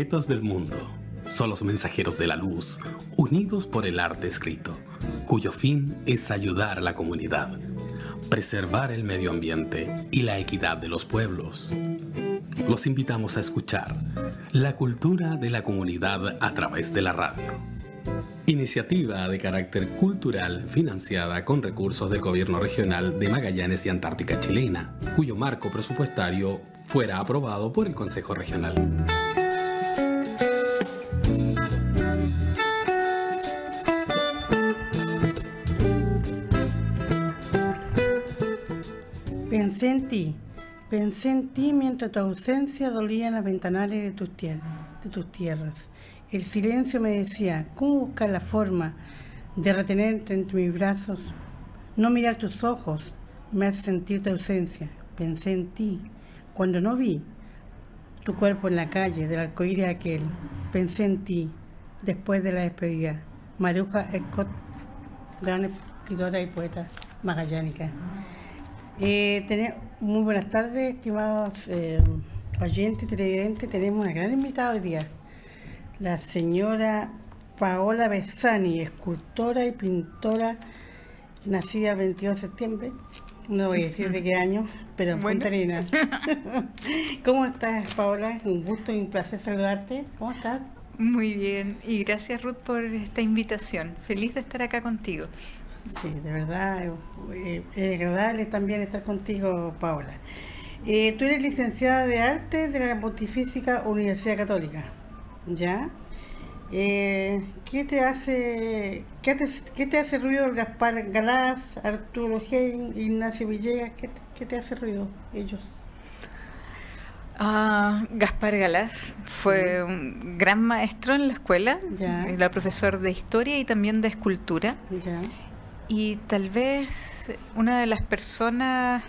poetas del mundo son los mensajeros de la luz, unidos por el arte escrito, cuyo fin es ayudar a la comunidad, preservar el medio ambiente y la equidad de los pueblos. Los invitamos a escuchar la cultura de la comunidad a través de la radio. Iniciativa de carácter cultural financiada con recursos del Gobierno Regional de Magallanes y Antártica Chilena, cuyo marco presupuestario fuera aprobado por el Consejo Regional. Pensé en ti mientras tu ausencia dolía en las ventanales de tus tierras. El silencio me decía, ¿cómo buscar la forma de retenerte entre mis brazos? No mirar tus ojos me hace sentir tu ausencia. Pensé en ti cuando no vi tu cuerpo en la calle del arcoíris aquel. Pensé en ti después de la despedida. Maruja Scott, gran escritora y poeta magallánica. Muy buenas tardes, estimados oyentes y televidentes. Tenemos una gran invitada hoy día, la señora Paola Besani, escultora y pintora, nacida el 22 de septiembre. No voy a decir de qué año, pero en Punta Arenas. ¿Cómo estás, Paola? Un gusto y un placer saludarte. ¿Cómo estás? Muy bien, y gracias, Ruth, por esta invitación. Feliz de estar acá contigo. Sí, de verdad, es agradable también estar contigo, Paola. Tú eres licenciada de Arte de la Pontificia Universidad Católica, ¿ya? ¿Qué te hace ruido el Gaspar Galás, Arturo Hein, Ignacio Villegas? ¿Qué te hace ruido ellos? Gaspar Galás fue un gran maestro en la escuela, era profesor de historia y también de escultura. Ya. Y tal vez una de las personas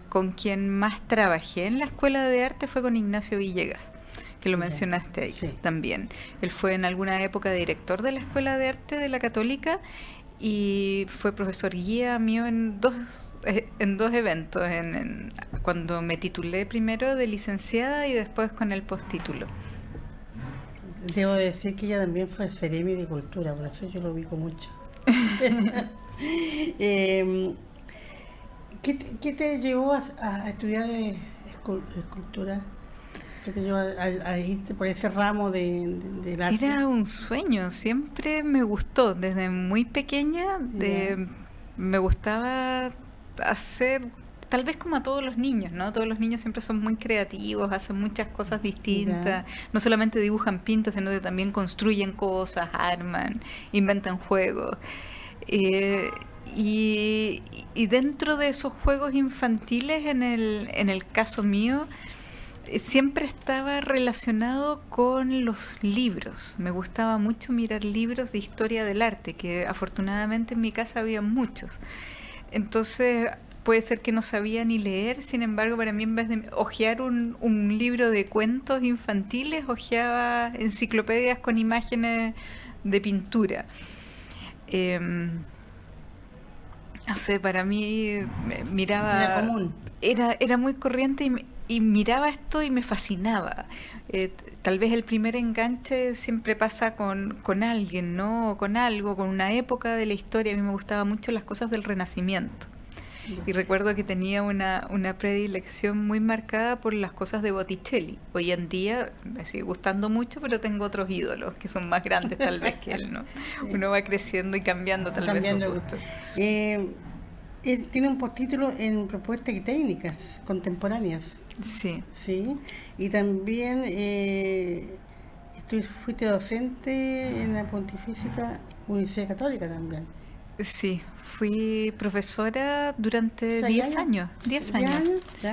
con quien más trabajé en la escuela de arte fue con Ignacio Villegas, que lo mencionaste ahí también. Él fue en alguna época director de la escuela de arte de la Católica y fue profesor guía mío en dos eventos, cuando me titulé primero de licenciada y después con el postítulo. Debo decir que ella también fue seremi de cultura, por eso yo lo ubico mucho. ¿Qué te llevó a estudiar escultura? ¿Qué te llevó a irte por ese ramo del arte? Era un sueño, siempre me gustó, desde muy pequeña, me gustaba hacer, tal vez como a todos los niños, ¿no? Todos los niños siempre son muy creativos, hacen muchas cosas distintas, no solamente dibujan, pintan, sino que también construyen cosas, arman, inventan juegos. Y dentro de esos juegos infantiles, en el caso mío, siempre estaba relacionado con los libros. Me gustaba mucho mirar libros de historia del arte, que afortunadamente en mi casa había muchos. Entonces, puede ser que no sabía ni leer, sin embargo, para mí, en vez de hojear un libro de cuentos infantiles, hojeaba enciclopedias con imágenes de pintura. Para mí miraba... Era común. Era muy corriente y miraba esto y me fascinaba. Tal vez el primer enganche siempre pasa con alguien, ¿no? O con algo, con una época de la historia. A mí me gustaban mucho las cosas del Renacimiento. Y recuerdo que tenía una predilección muy marcada por las cosas de Botticelli. Hoy en día me sigue gustando mucho, pero tengo otros ídolos que son más grandes tal vez que él, ¿no? Uno va creciendo y cambiando vez su gusto. Él tiene un postítulo en propuestas y técnicas contemporáneas. Sí. Sí. Y también fuiste docente en la Pontificia Universidad Católica también. Sí, fui profesora durante 10 años. 10 años. Sí.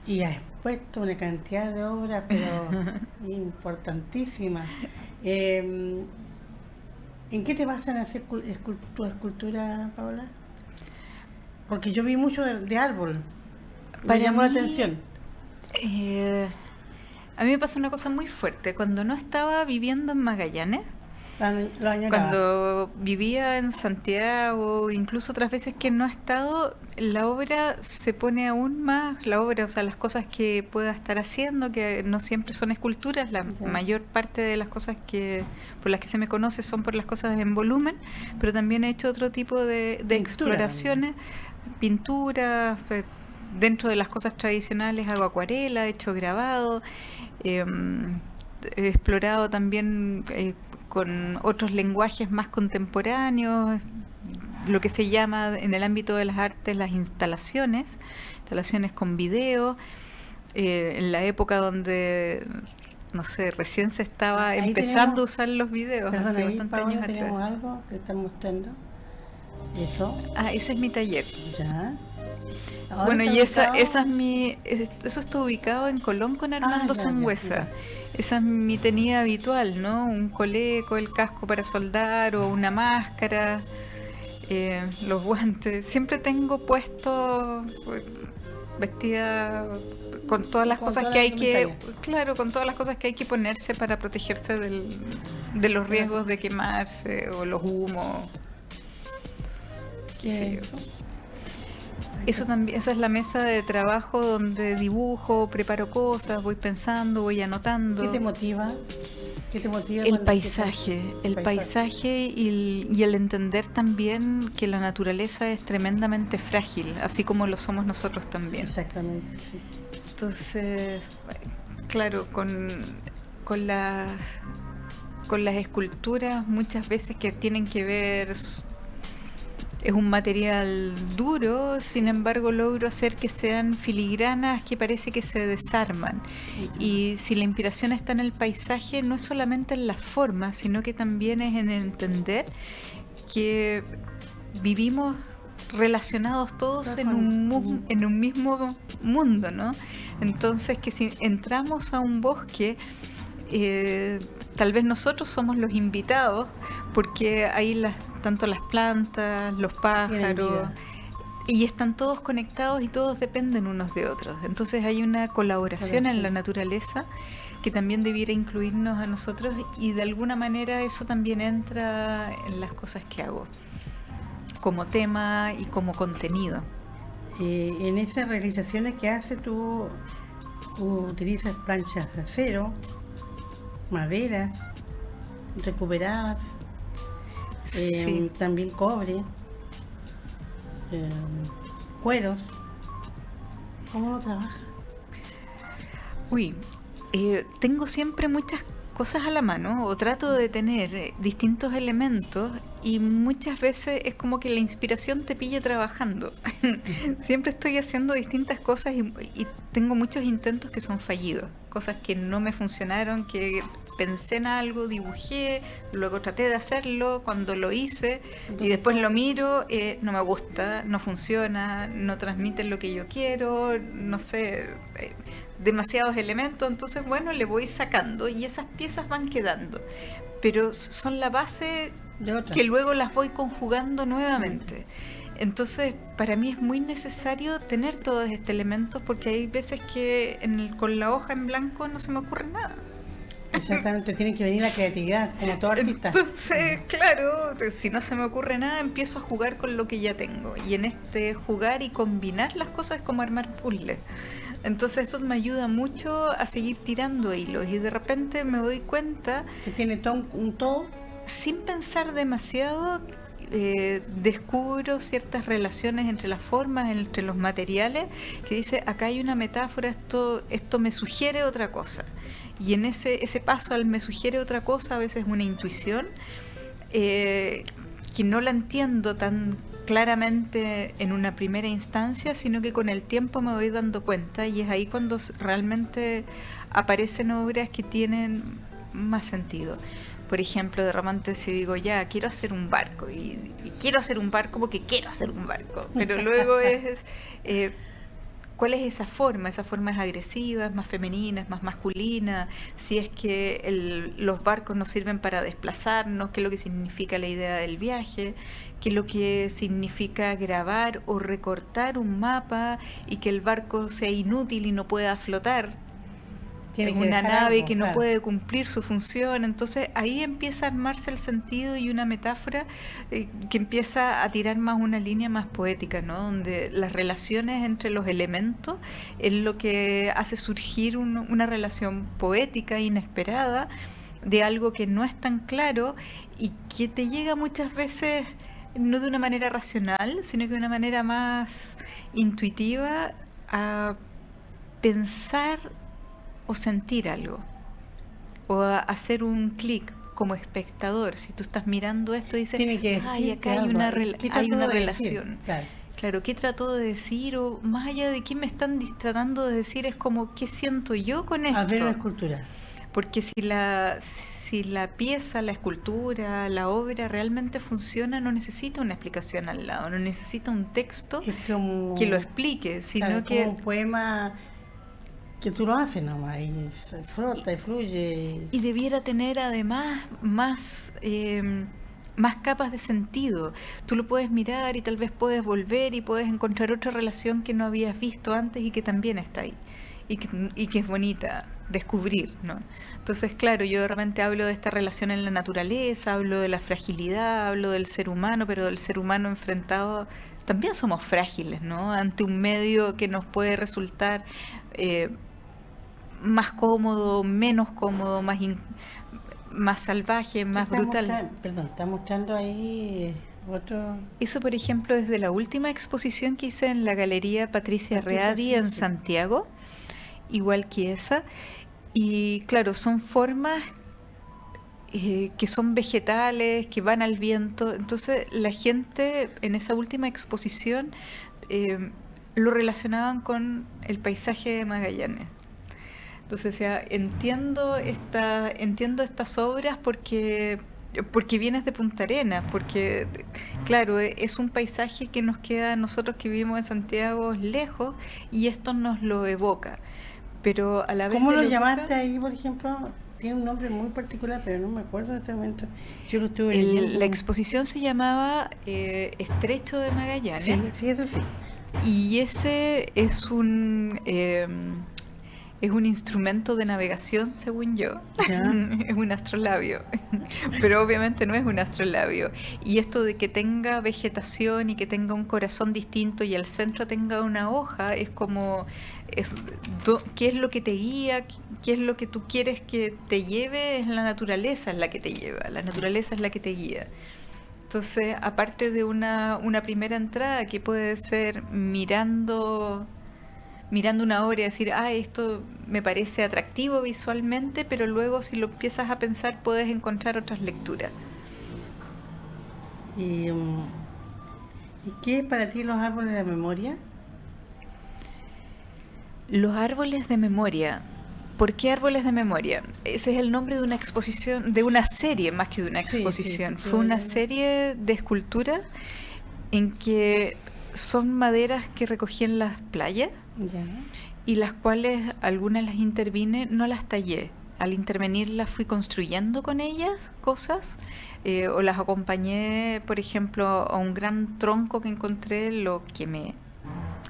Y has expuesto una cantidad de obras, pero importantísimas. ¿En qué te vas a hacer tu escultura, Paola? Porque yo vi mucho de árbol. Me llamó la atención. A mí me pasó una cosa muy fuerte. Cuando no estaba viviendo en Magallanes, Lo añorabas. Cuando vivía en Santiago, incluso otras veces que no he estado, la obra se pone aún más, la obra, o sea, las cosas que pueda estar haciendo, que no siempre son esculturas, la Ya. mayor parte de las cosas que por las que se me conoce son por las cosas en volumen, pero también he hecho otro tipo de Pintura exploraciones, pinturas, dentro de las cosas tradicionales hago acuarela, he hecho grabado, he explorado también con otros lenguajes más contemporáneos, lo que se llama en el ámbito de las artes las instalaciones con video, en la época donde, no sé, recién se estaba Ahí empezando tenemos- a usar los videos, Perdón, hace ahí bastantes Paola años tenemos atrás. algo que están mostrando. Eso, Ah, ese es mi taller. ya. Ahora Bueno, está y esa ubicado- es eso está ubicado en Colón con Armando ya, Sangüesa. ya. Esa es mi tenida habitual, ¿no? Un coleco, el casco para soldar o una máscara, los guantes. Siempre tengo puesto vestida con todas las Con cosas toda que la hay que, indumentaria. claro, con todas las cosas que hay que ponerse para protegerse de los riesgos de quemarse o los humos. Qué sé yo. Eso. Eso también, esa es la mesa de trabajo donde dibujo, preparo cosas, voy pensando, voy anotando. ¿Qué te motiva? ¿Qué te motiva? El cuando paisaje, y el entender también que la naturaleza es tremendamente frágil, así como lo somos nosotros también. Exactamente, sí. Entonces, claro, con las esculturas muchas veces que tienen que ver, es un material duro, sin embargo logro hacer que sean filigranas que parece que se desarman. Y si la inspiración está en el paisaje, no es solamente en la forma, sino que también es en entender que vivimos relacionados todos en un mismo mundo, ¿no? Entonces que si entramos a un bosque, tal vez nosotros somos los invitados, porque ahí tanto las plantas, los pájaros, vida. y están todos conectados y todos dependen unos de otros. Entonces hay una colaboración en la naturaleza que también debiera incluirnos a nosotros, y de alguna manera eso también entra en las cosas que hago, como tema y como contenido. En esas realizaciones que haces tú utilizas planchas de acero, maderas recuperadas, Sí. también cobre, cueros. ¿Cómo lo trabajas? Uy, tengo siempre muchas cosas a la mano, o trato de tener distintos elementos, y muchas veces es como que la inspiración te pilla trabajando. Siempre estoy haciendo distintas cosas y tengo muchos intentos que son fallidos, cosas que no me funcionaron, que pensé en algo, dibujé, luego traté de hacerlo, cuando lo hice y después lo miro, no me gusta, no funciona, no transmite lo que yo quiero, no sé, demasiados elementos, entonces bueno, le voy sacando y esas piezas van quedando, pero son la base De otra. que luego las voy conjugando nuevamente. Entonces, para mí es muy necesario tener todos estos elementos, porque hay veces que con la hoja en blanco no se me ocurre nada. Exactamente, tiene que venir la creatividad, como todo artista. Entonces, claro, si no se me ocurre nada, empiezo a jugar con lo que ya tengo. Y en este jugar y combinar las cosas es como armar puzzles. Entonces eso me ayuda mucho a seguir tirando hilos, y de repente me doy cuenta, Que tiene todo un todo. sin pensar demasiado, descubro ciertas relaciones entre las formas, entre los materiales, que dice, acá hay una metáfora, esto me sugiere otra cosa. Y en ese paso al me sugiere otra cosa, a veces una intuición, que no la entiendo tan claramente en una primera instancia, sino que con el tiempo me voy dando cuenta, y es ahí cuando realmente aparecen obras que tienen más sentido. Por ejemplo, de repente si digo, ya, quiero hacer un barco, y quiero hacer un barco porque quiero hacer un barco, pero luego ¿cuál es esa forma? Esa forma es agresiva, es más femenina, es más masculina, si es que los barcos nos sirven para desplazarnos, qué es lo que significa la idea del viaje, qué es lo que significa grabar o recortar un mapa y que el barco sea inútil y no pueda flotar. Tiene es que una dejar nave algo, que no claro. puede cumplir su función. Entonces ahí empieza a armarse el sentido y una metáfora que empieza a tirar más una línea más poética, ¿no? Donde las relaciones entre los elementos es lo que hace surgir una relación poética inesperada de algo que no es tan claro y que te llega muchas veces no de una manera racional, sino que de una manera más intuitiva a pensar o sentir algo, o a hacer un clic como espectador. Si tú estás mirando esto y dices, Tiene que ay, decirte acá hay algo. una, ¿Qué hay trató una de decir? relación. Claro. Claro, ¿qué trató de decir? O más allá de qué me están tratando de decir, es como, ¿qué siento yo con Al ver una esto? escultura. Porque si la pieza, la escultura, la obra realmente funciona, no necesita una explicación al lado, no necesita un texto Es como, que lo explique, sino claro, que... como un poema que tú lo haces nomás y se frota y fluye. Y debiera tener además más capas de sentido. Tú lo puedes mirar y tal vez puedes volver y puedes encontrar otra relación que no habías visto antes y que también está ahí. Y que es bonita descubrir, ¿no? Entonces, claro, yo de repente hablo de esta relación en la naturaleza, hablo de la fragilidad, hablo del ser humano, pero del ser humano enfrentado... También somos frágiles, ¿no? Ante un medio que nos puede resultar... más cómodo, menos cómodo, más salvaje, más brutal. Perdón, está mostrando ahí otro... Eso, por ejemplo, desde la última exposición que hice en la Galería Patricia Readi en Santiago, igual que esa. Y claro, son formas que son vegetales, que van al viento. Entonces la gente en esa última exposición lo relacionaban con el paisaje de Magallanes. Entonces, o sea, entiendo estas obras porque vienes de Punta Arenas, porque, claro, es un paisaje que nos queda a nosotros que vivimos en Santiago lejos y esto nos lo evoca. Pero a la vez... ¿Cómo lo llamaste ahí, por ejemplo? Tiene un nombre muy particular, pero no me acuerdo en este momento. Yo lo estuve leyendo. La exposición se llamaba Estrecho de Magallanes. Sí, sí, eso sí. Y ese es un instrumento de navegación, según yo. Es un astrolabio. Pero obviamente no es un astrolabio. Y esto de que tenga vegetación y que tenga un corazón distinto y al centro tenga una hoja, es como... ¿qué es lo que te guía? ¿Qué es lo que tú quieres que te lleve? Es la naturaleza es la que te lleva. La naturaleza es la que te guía. Entonces, aparte de una primera entrada que puede ser mirando una obra y decir, esto me parece atractivo visualmente, pero luego si lo empiezas a pensar puedes encontrar otras lecturas. ¿Y qué es para ti los árboles de memoria? Los árboles de memoria. ¿Por qué árboles de memoria? Ese es el nombre de una exposición, de una serie más que de una exposición. Sí, fue una serie de esculturas en que son maderas que recogí en las playas. Ya. Y las cuales algunas las intervine, no las tallé. Al intervenir las fui construyendo con ellas cosas, o las acompañé, por ejemplo, a un gran tronco que encontré, lo quemé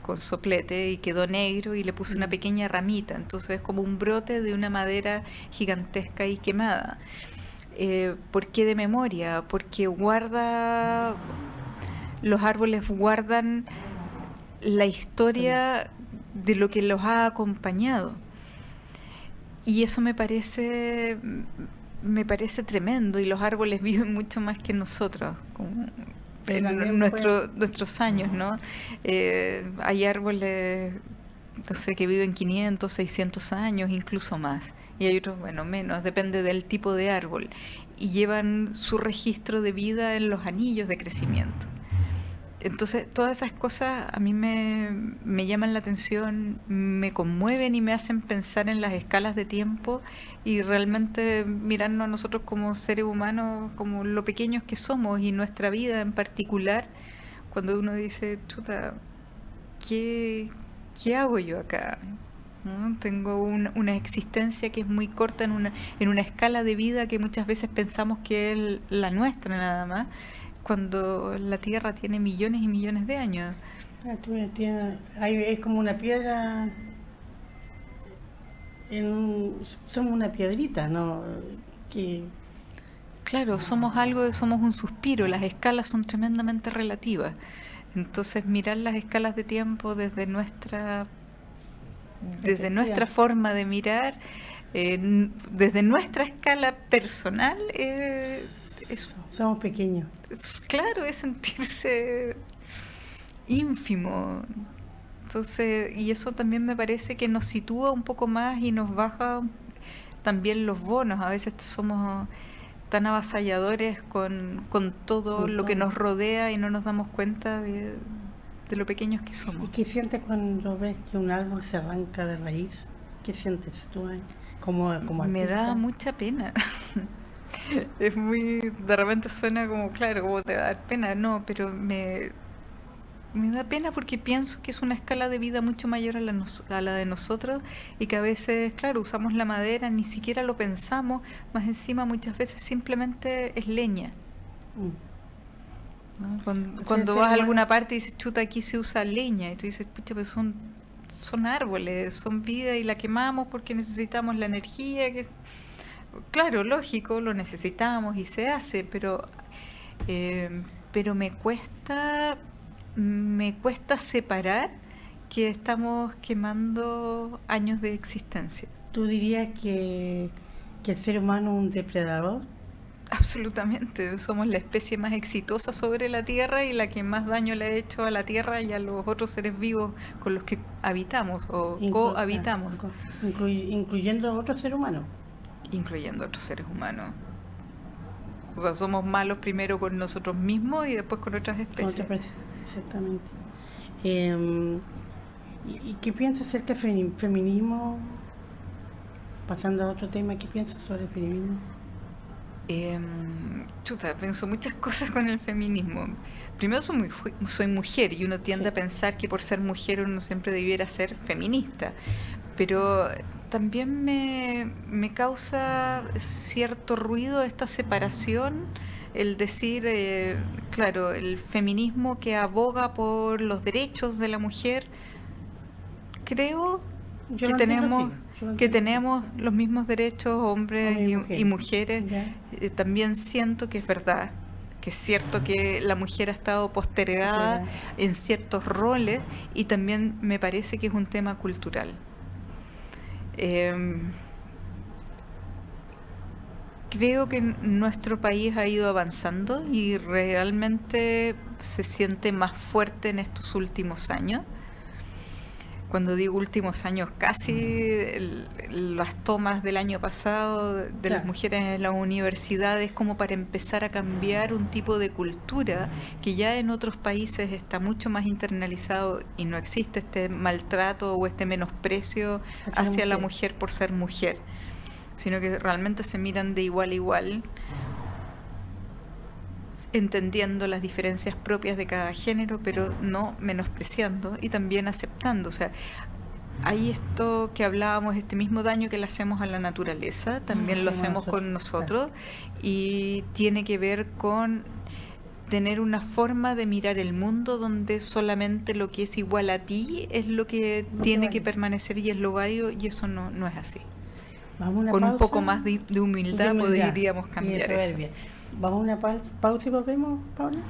con soplete y quedó negro y le puse una pequeña ramita. Entonces es como un brote de una madera gigantesca y quemada. ¿Por qué de memoria? Porque los árboles guardan la historia de lo que los ha acompañado. Y eso me parece tremendo, y los árboles viven mucho más que nosotros, en nuestros años, ¿no? Hay árboles, no sé, que viven 500, 600 años, incluso más. Y hay otros, bueno, menos, depende del tipo de árbol. Y llevan su registro de vida en los anillos de crecimiento. Entonces, todas esas cosas a mí me llaman la atención, me conmueven y me hacen pensar en las escalas de tiempo y realmente mirarnos a nosotros como seres humanos, como lo pequeños que somos, y nuestra vida en particular, cuando uno dice, chuta, ¿qué hago yo acá? ¿No? Tengo una existencia que es muy corta en una escala de vida que muchas veces pensamos que es la nuestra nada más, cuando la Tierra tiene millones y millones de años. Es como una piedra somos una piedrita, ¿no? Que Claro, somos algo, somos un suspiro, las escalas son tremendamente relativas. Entonces, mirar las escalas de tiempo desde nuestra forma de mirar, desde nuestra escala personal, somos pequeños. Claro, es sentirse ínfimo. Entonces, y eso también me parece que nos sitúa un poco más y nos baja también los bonos. A veces somos tan avasalladores con todo lo que nos rodea y no nos damos cuenta de lo pequeños que somos. ¿Y qué sientes cuando ves que un árbol se arranca de raíz? ¿Qué sientes tú ahí? Como Me artista? da mucha pena. Es muy, de repente suena como, claro, como te va a dar pena, no, pero me da pena porque pienso que es una escala de vida mucho mayor a la de nosotros y que a veces, claro, usamos la madera, ni siquiera lo pensamos, más encima muchas veces simplemente es leña. ¿No? Cuando vas a alguna parte y dices, chuta, aquí se usa leña, y tú dices, pucha, pues son árboles, son vida y la quemamos porque necesitamos la energía, que claro, lógico, lo necesitamos y se hace, pero me cuesta separar que estamos quemando años de existencia. ¿Tú dirías que el ser humano es un depredador? Absolutamente, somos la especie más exitosa sobre la Tierra y la que más daño le ha hecho a la Tierra y a los otros seres vivos con los que habitamos o cohabitamos. Incluyendo a otros seres humanos. Incluyendo a otros seres humanos. O sea, somos malos primero con nosotros mismos y después con otras especies. Exactamente. ¿Y qué piensas acerca del feminismo? Pasando a otro tema, ¿qué piensas sobre el feminismo? Pienso muchas cosas con el feminismo. Primero soy mujer y uno tiende a pensar que por ser mujer uno siempre debiera ser feminista, pero también me causa cierto ruido esta separación, el decir, claro, el feminismo que aboga por los derechos de la mujer. Creo que tenemos los mismos derechos, hombres y mujeres. También siento que es verdad, que es cierto que la mujer ha estado postergada en ciertos roles y también me parece que es un tema cultural. Creo que nuestro país ha ido avanzando y realmente se siente más fuerte en estos últimos años. Cuando digo últimos años, casi las tomas del año pasado de las mujeres en las universidades, como para empezar a cambiar un tipo de cultura que ya en otros países está mucho más internalizado y no existe este maltrato o este menosprecio hacia la mujer por ser mujer, sino que realmente se miran de igual a igual, entendiendo las diferencias propias de cada género, pero no menospreciando y también aceptando. O sea, hay esto que hablábamos, este mismo daño que le hacemos a la naturaleza, también lo hacemos con nosotros, y tiene que ver con tener una forma de mirar el mundo donde solamente lo que es igual a ti es lo que tiene que permanecer y es lo válido, y eso no es así. Con un poco más de humildad podríamos cambiar eso. Vamos a una pausa y volvemos, Paula.